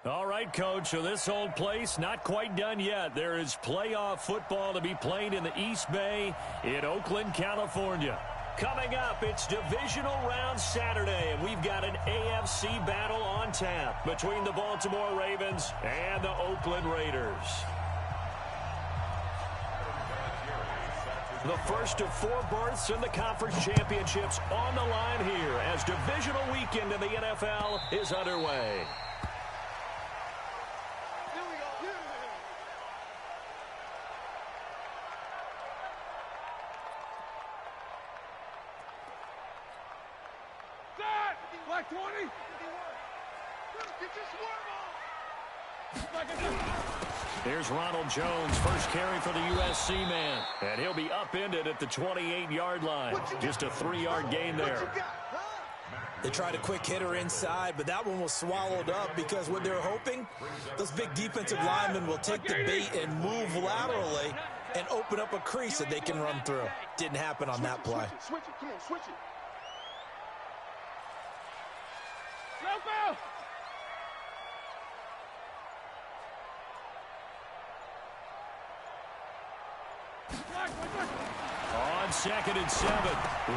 All right, Coach, so this old place not quite done yet. There is playoff football to be played in the East Bay in Oakland, California. Coming up, it's divisional round Saturday, and we've got an AFC battle on tap between the Baltimore Ravens and the Oakland Raiders. The first of 4 berths in the conference championships on the line here as divisional weekend in the NFL is underway. Black 20. Here's Ronald Jones, first carry for the USC man. And he'll be upended at the 28-yard line. Just a 3-yard gain there. They tried a quick hitter inside, but that one was swallowed up because what they're hoping, those big defensive linemen will take the bait and move laterally and open up a crease that they can run through. Didn't happen on that play. Switch it, come on, switch it. On 2nd and 7,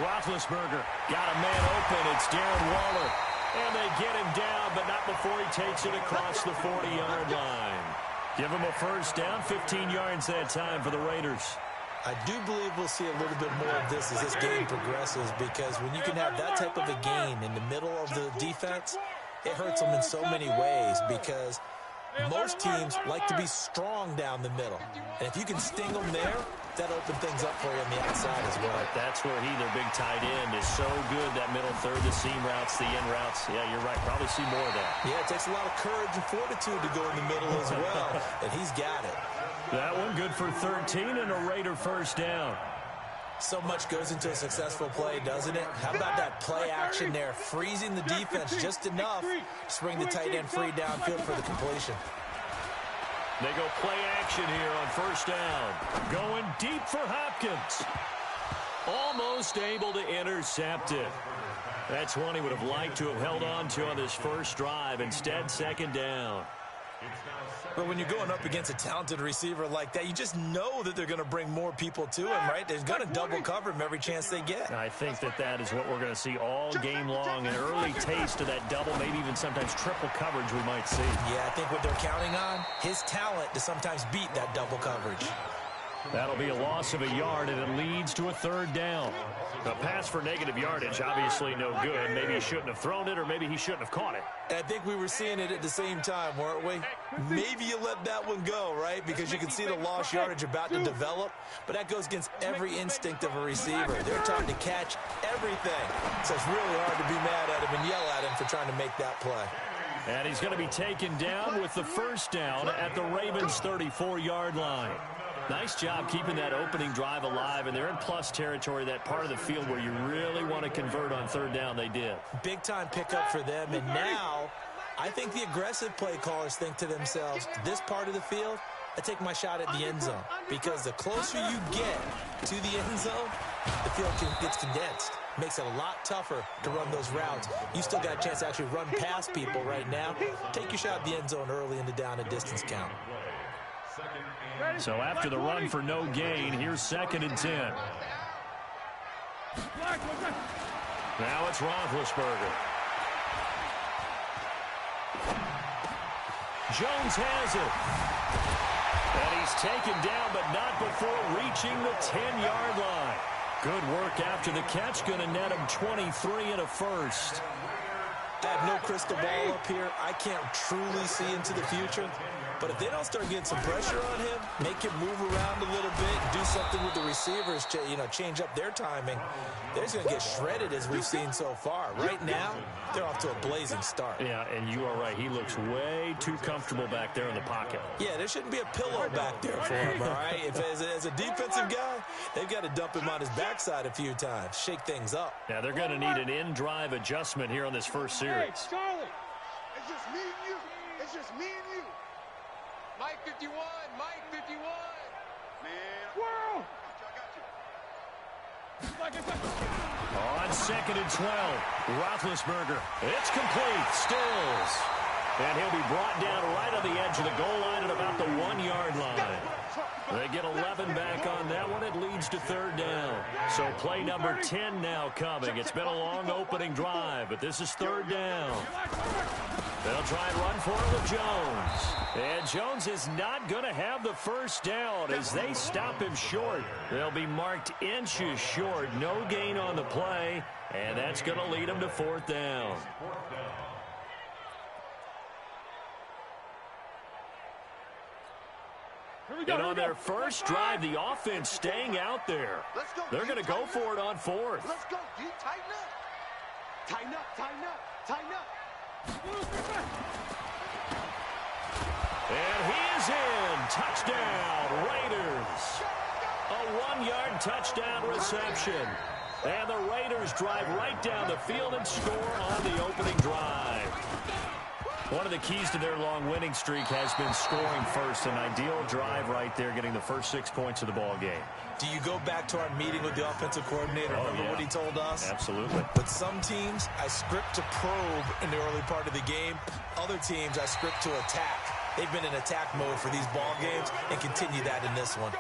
Roethlisberger got a man open. It's Darren Waller. And they get him down, but not before he takes it across the 40-yard line. Give him a first down, 15 yards that time for the Raiders. I do believe we'll see a little bit more of this as this game progresses, because when you can have that type of a gain in the middle of the defense, it hurts them in so many ways, because most teams like to be strong down the middle. And if you can sting them there, that opens things up for you on the outside as well. That's where their big tight end, is so good, that middle third, the seam routes, the end routes. Yeah, you're right. Probably see more of that. Yeah, it takes a lot of courage and fortitude to go in the middle as well, and he's got it. That one good for 13 and a Raider first down. So much goes into a successful play, doesn't it? How about that play action there, freezing the defense just enough to bring the tight end free downfield for the completion. They go play action here on first down. Going deep for Hopkins. Almost able to intercept it. That's one he would have liked to have held on to on this first drive. Instead, second down. But when you're going up against a talented receiver like that, you just know that they're going to bring more people to him, right? They're going to double cover him every chance they get. I think that is what we're going to see all game long. An early taste of that double, maybe even sometimes triple coverage we might see. Yeah, I think what they're counting on, his talent to sometimes beat that double coverage. That'll be a loss of a yard, and it leads to a third down. A pass for negative yardage, obviously no good. Maybe he shouldn't have thrown it, or maybe he shouldn't have caught it. And I think we were seeing it at the same time, weren't we? Maybe you let that one go, right? Because you can see the lost yardage about to develop, but that goes against every instinct of a receiver. They're trying to catch everything. So it's really hard to be mad at him and yell at him for trying to make that play. And he's going to be taken down with the first down at the Ravens' 34-yard line. Nice job keeping that opening drive alive, and they're in plus territory, that part of the field where you really want to convert on third down. They did. Big-time pickup for them, and now I think the aggressive play callers think to themselves, this part of the field, I take my shot at the end zone, because the closer you get to the end zone, the field gets condensed. Makes it a lot tougher to run those routes. You still got a chance to actually run past people right now. Take your shot at the end zone early in the down and distance count. So after the run for no gain, here's 2nd and 10. Now it's Roethlisberger. Jones has it. And he's taken down, but not before reaching the 10-yard line. Good work after the catch. Going to net him 23 and a first. I have no crystal ball up here. I can't truly see into the future. But if they don't start getting some pressure on him, make him move around a little bit, do something with the receivers, change up their timing, they're just going to get shredded as we've seen so far. Right now, they're off to a blazing start. Yeah, and you are right. He looks way too comfortable back there in the pocket. Yeah, there shouldn't be a pillow back there for him, all right? If as a defensive guy, they've got to dump him on his backside a few times, shake things up. Yeah, they're going to need an in-drive adjustment here on this first series. Hey, Charlie, it's just me and you. It's just me and you. Mike 51, Mike 51. Man. World. I got you. On 2nd and 12, Roethlisberger. It's complete. Stills. And he'll be brought down right on the edge of the goal line at about the 1-yard line. They get 11 back on that one. It leads to third down. So play number 10 now coming. It's been a long opening drive, but this is third down. They'll try and run for it with Jones. And Jones is not going to have the first down as they stop him short. They'll be marked inches short. No gain on the play, and that's going to lead them to fourth down. And on their first drive, the offense staying out there. They're going to go for it on fourth. Let's go, D. Tighten up. Tighten up, tighten up, tighten up. And he is in. Touchdown, Raiders. A 1-yard touchdown reception. And the Raiders drive right down the field and score on the opening drive. One of the keys to their long winning streak has been scoring first. An ideal drive right there, getting the first 6 points of the ball game. Do you go back to our meeting with the offensive coordinator? Remember what he told us? Absolutely. With some teams, I script to probe in the early part of the game. Other teams, I script to attack. They've been in attack mode for these ball games and continue that in this one.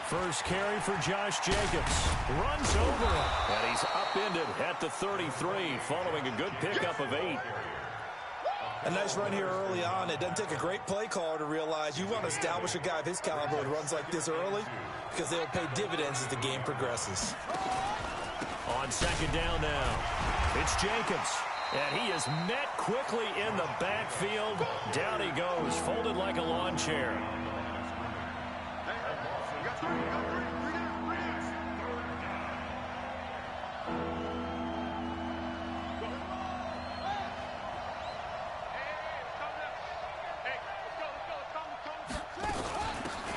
First carry for Josh Jacobs. Runs over him. And he's upended at the 33 following a good pickup of 8. A nice run here early on. It doesn't take a great play caller to realize you want to establish a guy of his caliber who runs like this early because they'll pay dividends as the game progresses. On second down now, it's Jacobs. And he is met quickly in the backfield. Down he goes, folded like a lawn chair.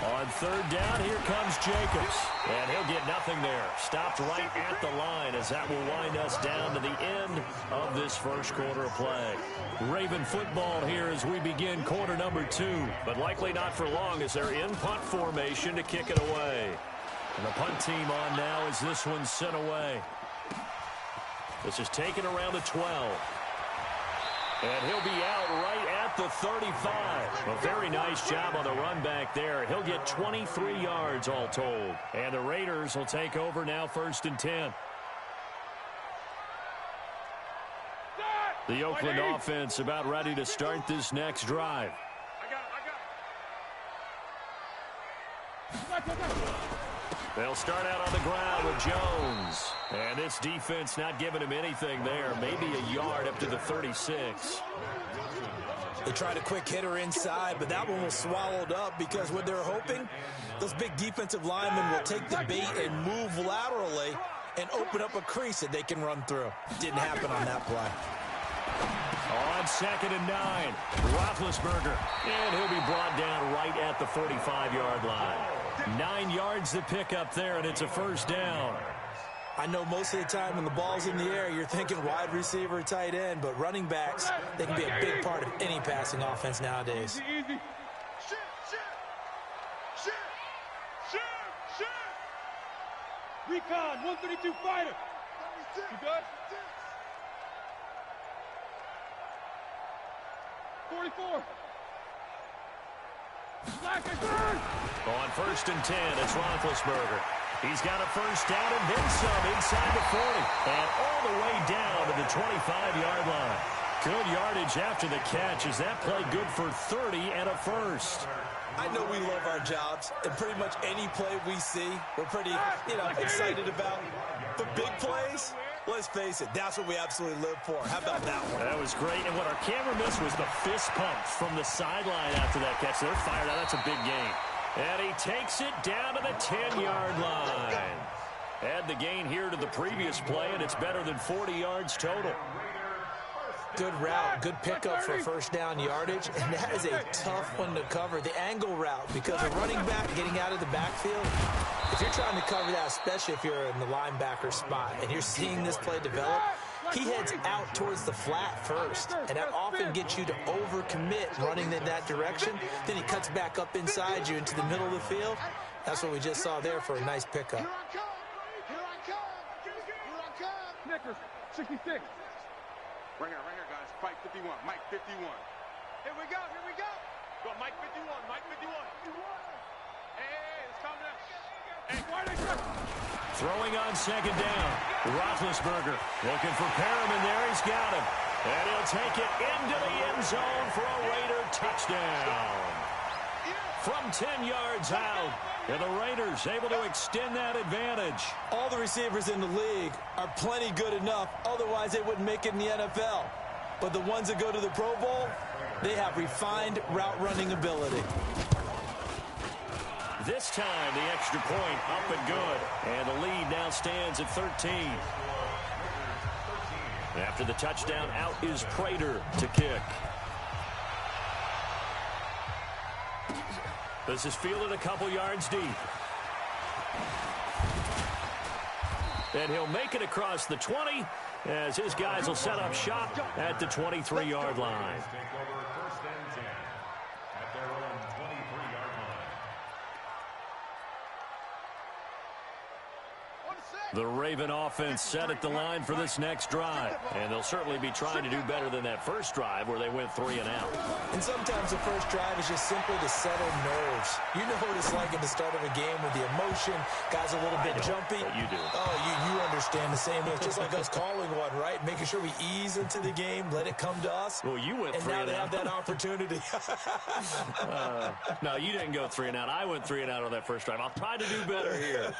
On third down, here comes Jacobs. And he'll get nothing there. Stopped right at the line as that will wind us down to the end of this first quarter of play. Raven football here as we begin quarter number 2. But likely not for long as they're in punt formation to kick it away. And the punt team on now as this one's sent away. This is taken around the 12. And he'll be out right at the 35. A very nice job on the run back there. He'll get 23 yards all told. And the Raiders will take over now first and 10. The Oakland offense about ready to start this next drive. They'll start out on the ground with Jones. And this defense not giving him anything there. Maybe a yard up to the 36. They tried a quick hitter inside, but that one was swallowed up because what they're hoping, those big defensive linemen will take the bait and move laterally and open up a crease that they can run through. Didn't happen on that play. On second and 9, Roethlisberger. And he'll be brought down right at the 45-yard line. 9 yards to pick up there, and it's a first down. I know most of the time when the ball's in the air, you're thinking wide receiver, tight end, but running backs, they can be a big part of any passing offense nowadays. Easy. Shoot. Recon, 132 fighter. You good? 44. On first and 10, it's Roethlisberger. He's got a first down and then some inside the 40. And all the way down to the 25-yard line. Good yardage after the catch. Is that play good for 30 and a first? I know we love our jobs, and pretty much any play we see, we're pretty, excited about. The big plays, let's face it, that's what we absolutely live for. How about that one? That was great, and what our camera missed was the fist pump from the sideline after that catch. They're fired out. That's a big gain. And he takes it down to the 10-yard line. Add the gain here to the previous play, and it's better than 40 yards total. Good route, good pickup for first down yardage, and that is a tough one to cover. The angle route, because a running back getting out of the backfield, if you're trying to cover that, especially if you're in the linebacker spot, and you're seeing this play develop, he heads out towards the flat first, and that often gets you to overcommit running in that direction. Then he cuts back up inside you into the middle of the field. That's what we just saw there for a nice pickup. Here I come. Snickers, 66. Right here, guys. Fight 51. Mike 51. Here we go. Go, Mike 51. Hey, it's coming up. Hey, why they go? Throwing on second down. Roethlisberger looking for Perriman there. He's got him. And he'll take it into the end zone for a Raider touchdown. From 10 yards out. And the Raiders able to extend that advantage. All the receivers in the league are plenty good enough. Otherwise, they wouldn't make it in the NFL. But the ones that go to the Pro Bowl, they have refined route running ability. This time, the extra point up and good. And the lead now stands at 13. After the touchdown, out is Prater to kick. This is fielded a couple yards deep. And he'll make it across the 20 as his guys will set up shop at the 23-yard line. The Raven offense set at the line for this next drive. And they'll certainly be trying to do better than that first drive where they went 3 and out. And sometimes the first drive is just simply to settle nerves. You know what it's like at the start of a game with the emotion. Guys are a little bit jumpy. But you do. Oh, you understand the same. It's just like us calling one, right? Making sure we ease into the game, let it come to us. Well, you went 3 and out. And now they have that opportunity. No, you didn't go 3 and out. I went 3 and out on that first drive. I'll try to do better here.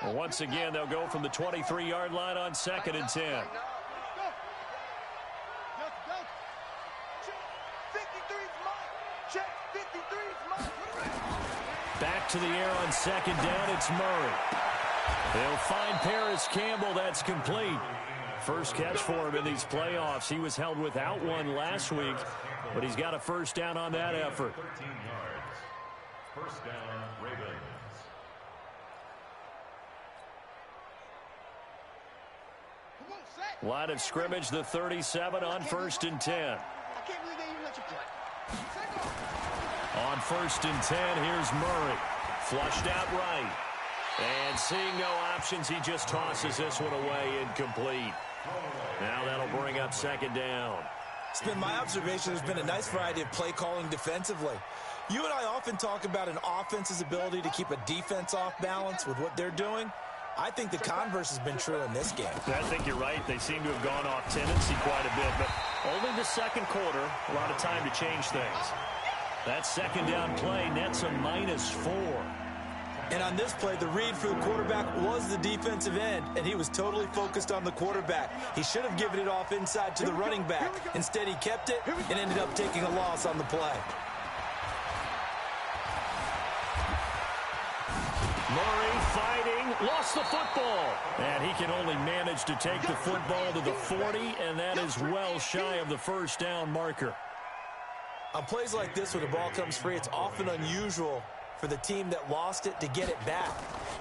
Well, once again, they'll go from the 23-yard line on 2nd and 10. Back to the air on 2nd down, it's Murray. They'll find Paris Campbell. That's complete. First catch for him in these playoffs. He was held without one last week, but he's got a first down on that effort. 13 yards. First down, Ravens. Line of scrimmage, the 37 on 1st and 10. I can't believe they even let you play. On 1st and 10, here's Murray. Flushed out right. And seeing no options, he just tosses this one away incomplete. Now that'll bring up 2nd down. It's been my observation there's been a nice variety of play calling defensively. You and I often talk about an offense's ability to keep a defense off balance with what they're doing. I think the converse has been true in this game. I think you're right. They seem to have gone off tendency quite a bit, but only the second quarter, a lot of time to change things. That 2nd down play nets a -4. And on this play, the read for the quarterback was the defensive end, and he was totally focused on the quarterback. He should have given it off inside to the running back. Instead, he kept it and ended up taking a loss on the play. Murray fighting, lost the football. And he can only manage to take the football to the 40, and that is well shy of the first down marker. On plays like this where the ball comes free, it's often unusual for the team that lost it to get it back.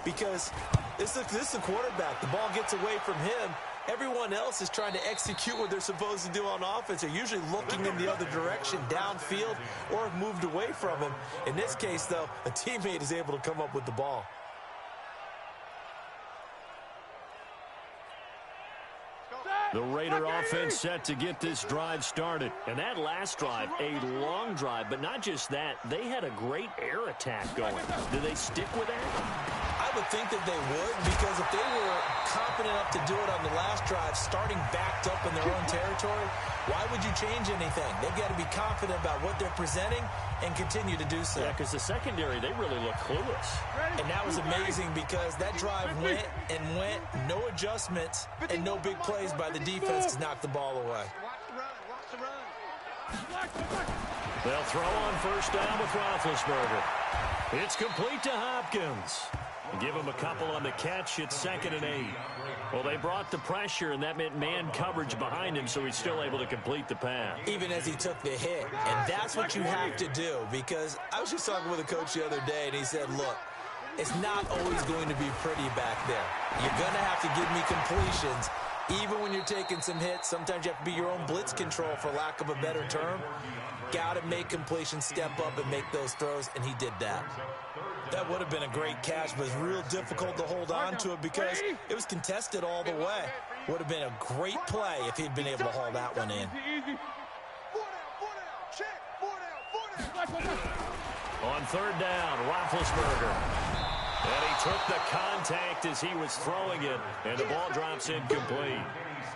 Because this is the quarterback. The ball gets away from him. Everyone else is trying to execute what they're supposed to do on offense. They're usually looking in the other direction, downfield, or have moved away from him. In this case, though, a teammate is able to come up with the ball. The Raider offense set to get this drive started. And that last drive, a long drive, but not just that. They had a great air attack going. Do they stick with that? I would think that they would, because if they were confident enough to do it on the last drive, starting backed up in their own territory, why would you change anything? They've got to be confident about what they're presenting and continue to do so. Yeah, because the secondary, they really look clueless. And that was amazing because that drive went and went, no adjustments, and no big plays by the defense to knock the ball away. Watch the run. They'll throw on first down with Roethlisberger. It's complete to Hopkins. Give him a couple on the catch. It's 2nd and 8. Well, they brought the pressure, and that meant man coverage behind him, so he's still able to complete the pass. Even as he took the hit. And that's what you have to do, because I was just talking with a coach the other day, and he said, look, it's not always going to be pretty back there. You're going to have to give me completions. Even when you're taking some hits, sometimes you have to be your own blitz control, for lack of a better term. Got to make completions, step up, and make those throws, and he did that. That would have been a great catch, but it's real difficult to hold on to it because it was contested all the way. Would have been a great play if he'd been able to haul that one in. On 3rd down, Roethlisberger. And he took the contact as he was throwing it, and the ball drops incomplete.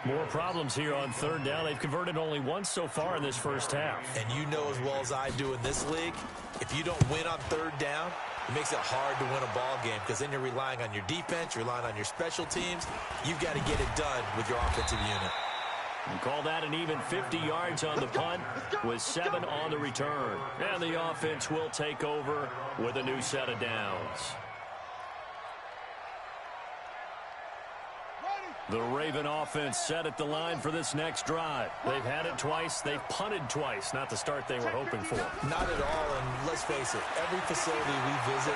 More problems here on 3rd down. They've converted only once so far in this first half. And you know as well as I do in this league, if you don't win on 3rd down, it makes it hard to win a ball game because then you're relying on your defense, you're relying on your special teams. You've got to get it done with your offensive unit. And call that an even 50 yards on the punt with 7 on the return. And the offense will take over with a new set of downs. The Raven offense set at the line for this next drive. They've had it twice. They've punted twice. Not the start they were hoping for. Not at all, and let's face it, every facility we visit,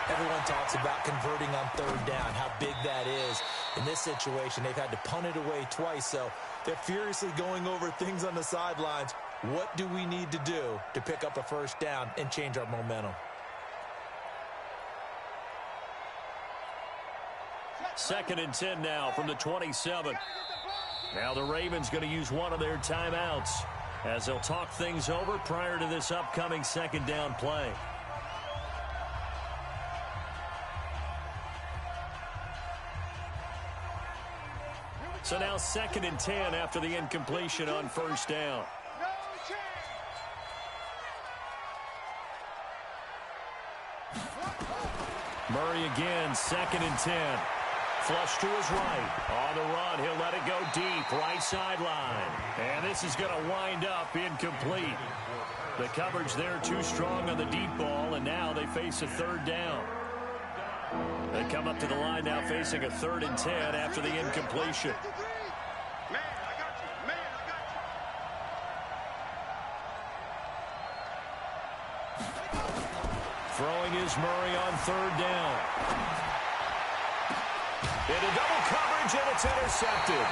everyone talks about converting on 3rd down, how big that is. In this situation, they've had to punt it away twice, so they're furiously going over things on the sidelines. What do we need to do to pick up a 1st down and change our momentum? 2nd and 10 now from the 27. Now the Ravens going to use one of their timeouts as they'll talk things over prior to this upcoming 2nd down play. So now 2nd and 10 after the incompletion on 1st down. Murray again, 2nd and 10. Flush to his right. On the run, he'll let it go deep, right sideline. And this is going to wind up incomplete. The coverage there too strong on the deep ball, and now they face a 3rd down. They come up to the line now facing a 3rd and 10 after the incompletion. Throwing is Murray on 3rd down. Into double coverage, and it's intercepted.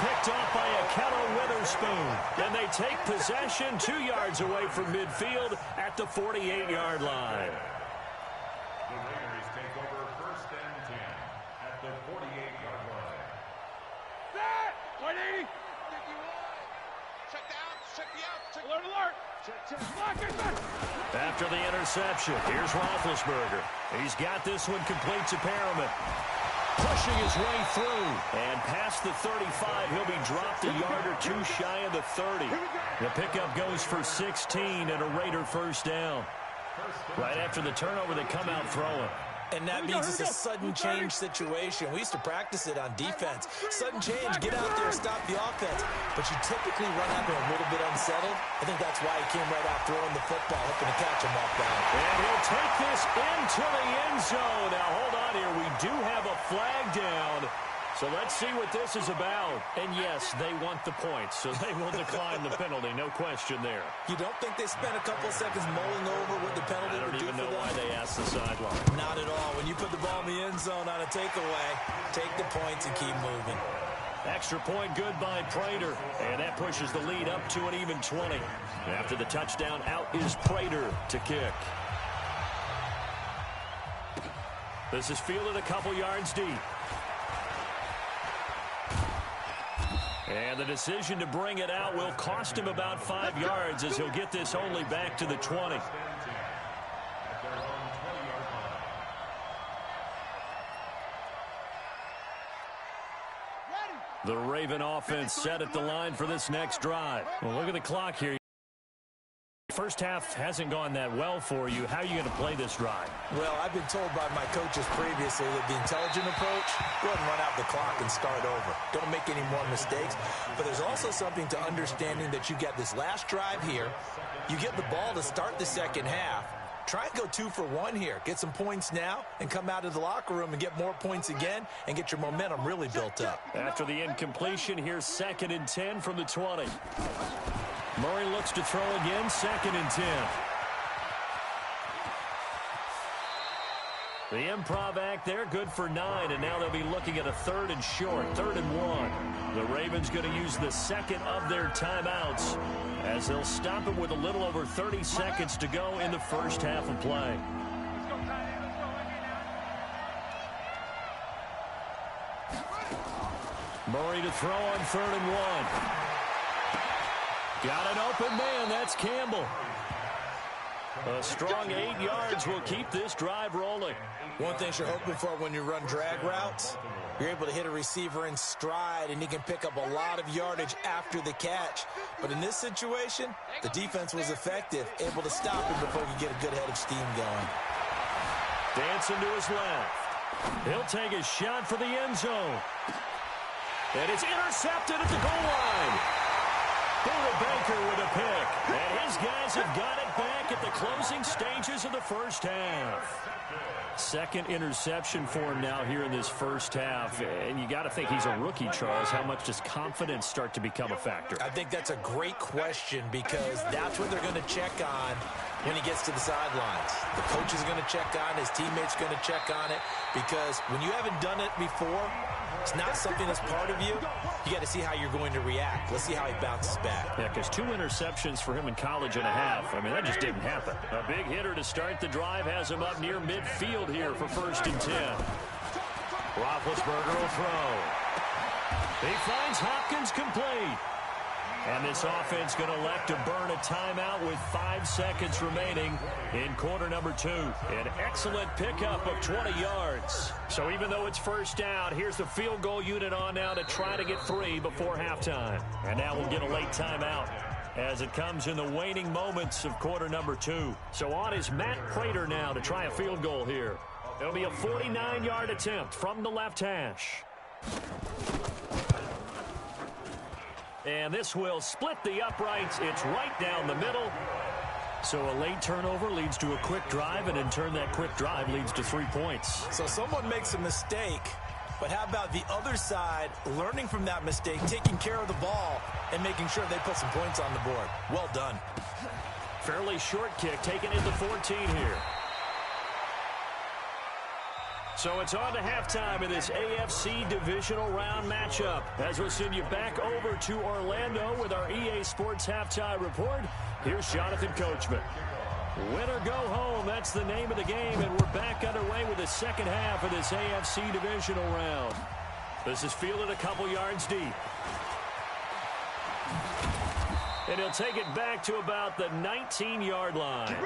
Picked off by Akello Witherspoon. And they take possession 2 yards away from midfield at the 48-yard line. The Raiders take over 1st and 10 at the 48-yard line. Set! 180! 51. Check the out. Check the out. Check Alert, alert! Check. After the interception, here's Roethlisberger. He's got this one complete to Perriman. Pushing his way through. And past the 35, he'll be dropped a yard or two shy of the 30. The pickup goes for 16 and a Raider 1st down. Right after the turnover, they come out throwing. And that means it's a sudden change situation. We used to practice it on defense. Sudden change, get out there, stop the offense. But you typically run out there a little bit unsettled. I think that's why he came right out throwing the football, hoping to catch him off balance. And he'll take this into the end zone. Now, hold on here. We do have a flag down. So let's see what this is about. And yes, they want the points, so they will decline the penalty. No question there. You don't think they spent a couple seconds mulling over what the penalty would do for them? I don't even know why they asked the sideline. Not at all. When you put the ball in the end zone on a takeaway, take the points and keep moving. Extra point good by Prater, and that pushes the lead up to an even 20. After the touchdown, out is Prater to kick. This is fielded a couple yards deep. And the decision to bring it out will cost him about 5 yards as he'll get this only back to the 20. The Raven offense set at the line for this next drive. Well, look at the clock here. First half hasn't gone that well for you. How are you going to play this drive? Well, I've been told by my coaches previously that the intelligent approach, go ahead and run out the clock and start over. Don't make any more mistakes. But there's also something to understanding that you get this last drive here. You get the ball to start the second half. Try and go 2 for 1 here. Get some points now and come out of the locker room and get more points again and get your momentum really built up. After the incompletion, here's 2nd and 10 from the 20. Murray looks to throw again, 2nd and 10. The improv act there, good for 9, and now they'll be looking at a 3rd and short, 3rd and 1. The Ravens going to use the second of their timeouts as they'll stop it with a little over 30 seconds to go in the first half of play. Murray to throw on 3rd and 1. Got an open man, that's Campbell. A strong 8 yards will keep this drive rolling. One thing you're hoping for when you run drag routes, you're able to hit a receiver in stride, and he can pick up a lot of yardage after the catch. But in this situation, the defense was effective, able to stop him before he could get a good head of steam going. Dancing to his left. He'll take a shot for the end zone. And it's intercepted at the goal line. Buda Baker with a pick. And his guys have got it back at the closing stages of the first half. Second interception for him now here in this first half. And you got to think he's a rookie, Charles. How much does confidence start to become a factor? I think that's a great question because that's what they're going to check on when he gets to the sidelines. The coach is going to check on it. His teammates are going to check on it because when you haven't done it before, it's not something that's part of you. You got to see how you're going to react. Let's see how he bounces back. Yeah, because 2 interceptions for him in college and a half. I mean, that just didn't happen. A big hitter to start the drive has him up near midfield here for 1st and 10. Roethlisberger will throw. He finds Hopkins complete. And this offense going to elect to burn a timeout with 5 seconds remaining in quarter number 2. An excellent pickup of 20 yards. So even though it's first down, here's the field goal unit on now to try to get 3 before halftime. And now we'll get a late timeout as it comes in the waning moments of quarter number 2. So on is Matt Prater now to try a field goal here. It'll be a 49-yard attempt from the left hash. And this will split the uprights. It's right down the middle. So a late turnover leads to a quick drive, and in turn that quick drive leads to 3 points. So someone makes a mistake, but how about the other side learning from that mistake, taking care of the ball, and making sure they put some points on the board? Well done. Fairly short kick taken into 14 here. So it's on to halftime in this AFC Divisional Round matchup. As we'll send you back over to Orlando with our EA Sports Halftime Report, here's Jonathan Coachman. Win or go home, that's the name of the game, and we're back underway with the second half of this AFC Divisional Round. This is fielded a couple yards deep. And he'll take it back to about the 19-yard line.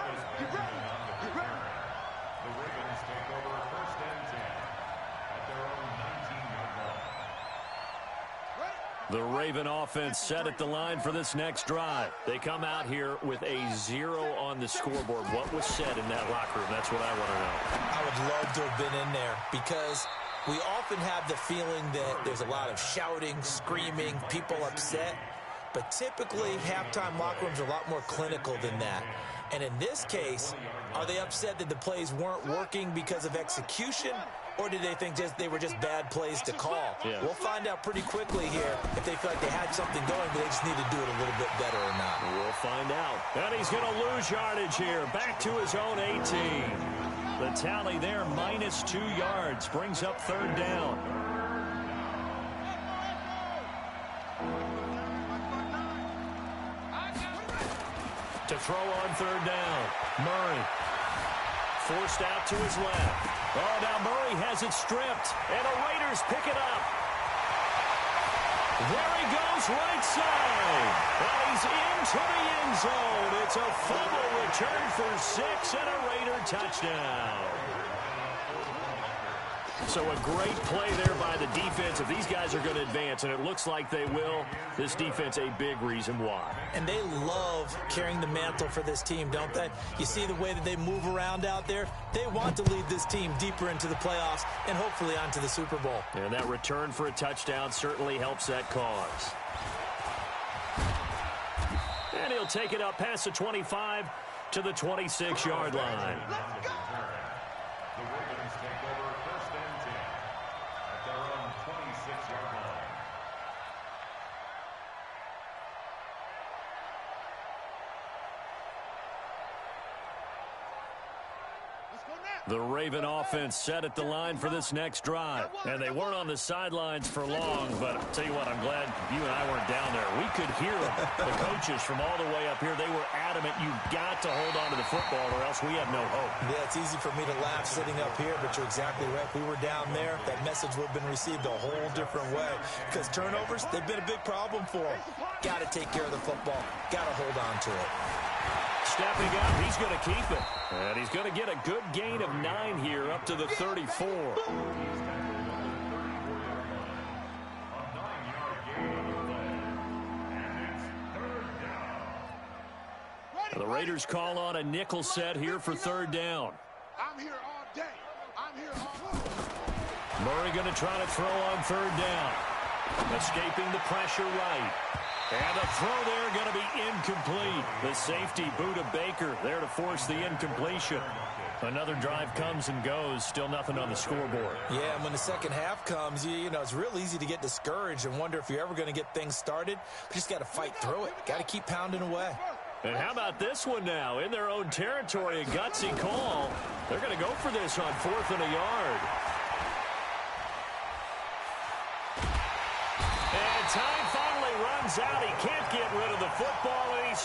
The Raven offense set at the line for this next drive. They come out here with a 0 on the scoreboard. What was said in that locker room? That's what I want to know. I would love to have been in there because we often have the feeling that there's a lot of shouting, screaming, people upset. But typically, halftime locker rooms are a lot more clinical than that. And in this case, are they upset that the plays weren't working because of execution? Or did they think they were just bad plays to call? Yeah. We'll find out pretty quickly here if they feel like they had something going, but they just need to do it a little bit better or not. We'll find out. And he's going to lose yardage here. Back to his own 18. The tally there, -2 yards. Brings up 3rd down. To throw on 3rd down. Murray. Forced out to his left. Oh, now Murray has it stripped, and the Raiders pick it up. There he goes, right side. And he's into the end zone. It's a fumble return for 6 and a Raider touchdown. So a great play there by the defense. If these guys are going to advance, and it looks like they will, this defense a big reason why. And they love carrying the mantle for this team, don't they? You see the way that they move around out there? They want to lead this team deeper into the playoffs and hopefully onto the Super Bowl. And that return for a touchdown certainly helps that cause. And he'll take it up past the 25 to the 26-yard line. Let's go! The Ravens take over first and 10 at their own 26-yard line. The Raven offense set at the line for this next drive. And they weren't on the sidelines for long, but I'll tell you what, I'm glad you and I weren't down there. We could hear them. The coaches from all the way up here, they were adamant, you've got to hold on to the football or else we have no hope. Yeah, it's easy for me to laugh sitting up here, but you're exactly right. If we were down there, that message would have been received a whole different way. Because turnovers, they've been a big problem for them. Got to take care of the football. Got to hold on to it. Stepping up, he's going to keep it. And he's going to get a good gain of 9 here up to the 34. The Raiders call on a nickel set here for third down. I'm here all day. I'm here all day. Murray going to try to throw on third down. Escaping the pressure right. And the throw there going to be incomplete. The safety, Buda Baker, there to force the incompletion. Another drive comes and goes. Still nothing on the scoreboard. Yeah, and when the second half comes, you know, it's real easy to get discouraged and wonder if you're ever going to get things started. You just got to fight through it. Got to keep pounding away. And how about this one now? In their own territory, a gutsy call. They're going to go for this on 4th and a yard. And time finally runs out. He can't get rid of the football, and he's